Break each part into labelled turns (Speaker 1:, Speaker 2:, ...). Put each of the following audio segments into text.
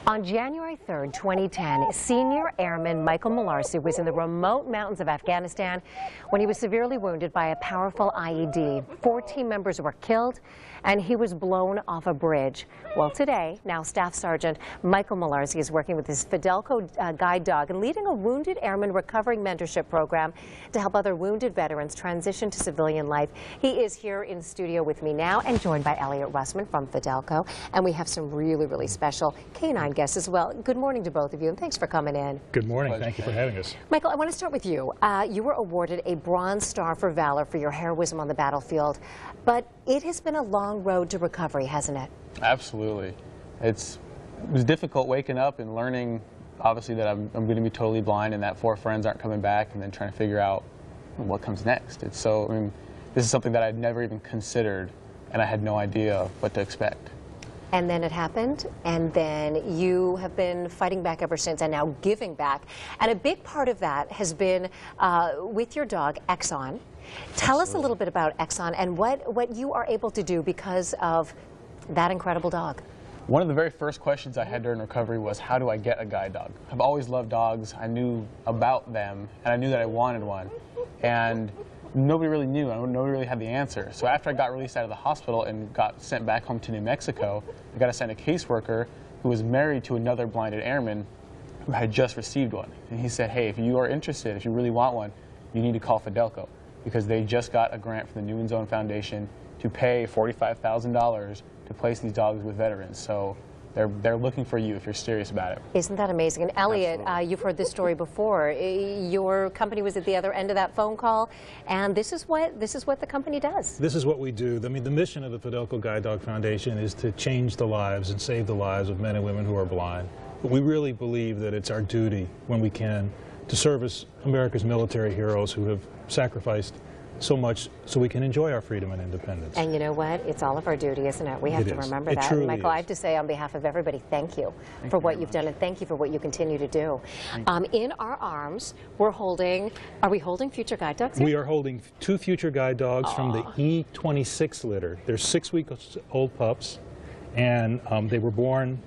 Speaker 1: On January 3rd, 2010, senior airman Michael Malarsie was in the remote mountains of Afghanistan when he was severely wounded by a powerful IED. 4 team members were killed, and he was blown off a bridge. Well, today, now Staff Sergeant Michael Malarsie is working with his Fidelco guide dog and leading a wounded airman recovery mentorship program to help other wounded veterans transition to civilian life. He is here in studio with me now and joined by Eliot Russman from Fidelco, and we have some really special canine guests as well. Good morning to both of you, and thanks for coming in.
Speaker 2: Good morning. Thank you for having us.
Speaker 1: Michael, I want to start with you. You were awarded a Bronze Star for Valor for your heroism on the battlefield, but it has been a long road to recovery, hasn't it?
Speaker 3: Absolutely. It was difficult waking up and learning, obviously, that I'm going to be totally blind and that 4 friends aren't coming back, and then trying to figure out what comes next. This is something that I'd never even considered, and I had no idea what to expect.
Speaker 1: And then it happened, and then you have been fighting back ever since and now giving back. And a big part of that has been with your dog, Exxon. Tell us a little bit about Exxon and what you are able to do because of that incredible dog.
Speaker 3: One of the very first questions I had during recovery was, how do I get a guide dog? I've always loved dogs. I knew about them, and I knew that I wanted one. And nobody really knew. Nobody really had the answer. So after I got released out of the hospital and got sent back home to New Mexico, I got assigned a caseworker who was married to another blinded airman who had just received one. And he said, hey, if you are interested, if you really want one, you need to call Fidelco, because they just got a grant from the New Zone Foundation to pay $45,000 to place these dogs with veterans. So they're looking for you if you're serious about it.
Speaker 1: Isn't that amazing? And Eliot, you've heard this story before. Your company was at the other end of that phone call, and this is what the company does.
Speaker 2: This is what we do. I mean, the mission of the Fidelco Guide Dog Foundation is to change the lives and save the lives of men and women who are blind. But we really believe that it's our duty, when we can, to service America's military heroes who have sacrificed so much so we can enjoy our freedom and independence.
Speaker 1: And you know what? It's all of our duty, isn't it? We have to remember that. And Michael, I have to say on behalf of everybody, thank you for what you've done, and thank you for what you continue to do. In our arms, are we holding future guide dogs here?
Speaker 2: We are holding 2 future guide dogs from the E26 litter. They're 6-week-old pups, and they were born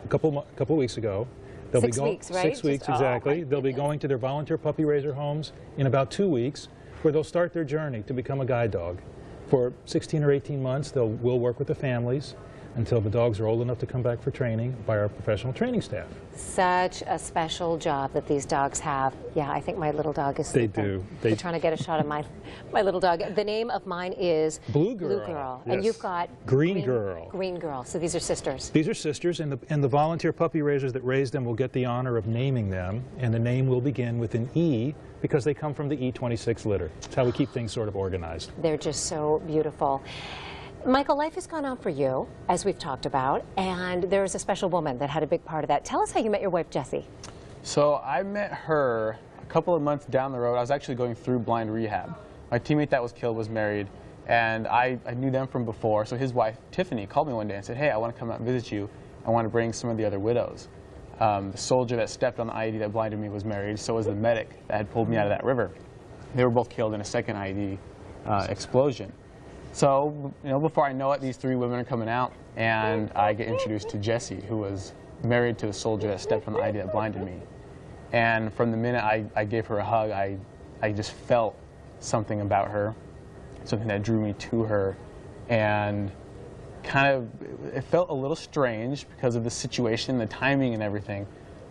Speaker 2: a couple weeks ago. They'll
Speaker 1: 6 weeks, right?
Speaker 2: 6 weeks, exactly. They'll be going to their volunteer puppy raiser homes in about 2 weeks, where they'll start their journey to become a guide dog. For 16 or 18 months, we'll work with the families until the dogs are old enough to come back for training by our professional training staff.
Speaker 1: Such a special job that these dogs have. Yeah, I think my little dog is sleeping.
Speaker 2: They do.
Speaker 1: They're trying to get a shot of my little dog. The name of mine is
Speaker 2: Blue Girl.
Speaker 1: Blue Girl.
Speaker 2: Yes.
Speaker 1: And you've got
Speaker 2: Green Girl.
Speaker 1: Green Girl. So these are sisters.
Speaker 2: These are sisters, and the volunteer puppy raisers that raise them will get the honor of naming them, and the name will begin with an E because they come from the E26 litter. That's how we keep things sort of organized.
Speaker 1: They're just so beautiful. Michael, life has gone on for you, as we've talked about, and there is a special woman that had a big part of that. Tell us how you met your wife, Jessie.
Speaker 3: So I met her a couple of months down the road. I was actually going through blind rehab. My teammate that was killed was married, and I knew them from before. So his wife, Tiffany, called me one day and said, hey, I want to come out and visit you. I want to bring some of the other widows. The soldier that stepped on the IED that blinded me was married, so was the medic that had pulled me out of that river. They were both killed in a second IED explosion. So, before I know it, these 3 women are coming out, and I get introduced to Jessie, who was married to the soldier that stepped on the IED that blinded me. And from the minute I gave her a hug, I just felt something about her, something that drew me to her, and it felt a little strange because of the situation, the timing and everything.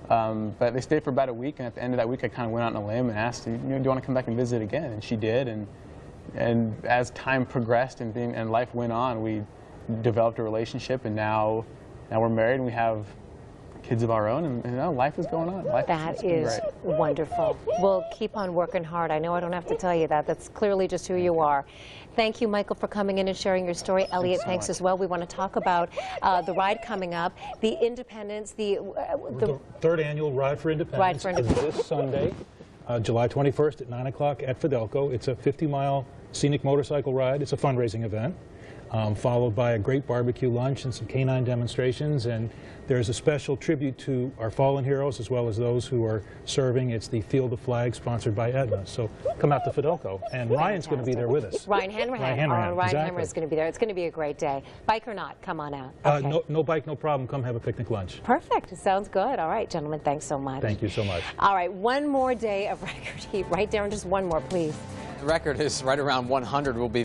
Speaker 3: But they stayed for about a week, and at the end of that week I kind of went out on a limb and asked, do you want to come back and visit again? And she did, and as time progressed and life went on, we developed a relationship, and now we're married and we have kids of our own, and life is going on.
Speaker 1: That is wonderful. We'll keep on working hard. I know I don't have to tell you that. That's clearly just who you are. Thank you, Michael, for coming in and sharing your story. Eliot, thanks as well. We want to talk about the ride coming up, the Independence, the
Speaker 2: 3rd annual Ride for Independence. Is this Sunday, July 21st at 9 o'clock at Fidelco. It's a 50-mile scenic motorcycle ride. It's a fundraising event. followed by a great barbecue lunch and some canine demonstrations. And there's a special tribute to our fallen heroes as well as those who are serving. It's the Field of Flags sponsored by Aetna. So come out to Fidelco. And Ryan's going to be there with us.
Speaker 1: Ryan Hanrahan. Ryan
Speaker 2: exactly.
Speaker 1: Hanrahan is going to be there. It's going to be a great day. Bike or not, come on out. Okay.
Speaker 2: No bike, no problem. Come have a picnic lunch.
Speaker 1: Perfect. Sounds good. All right, gentlemen, thanks so much.
Speaker 2: Thank you so much.
Speaker 1: All right, one more day of record heat. Write down just one more, please.
Speaker 4: The record is right around 100. Will be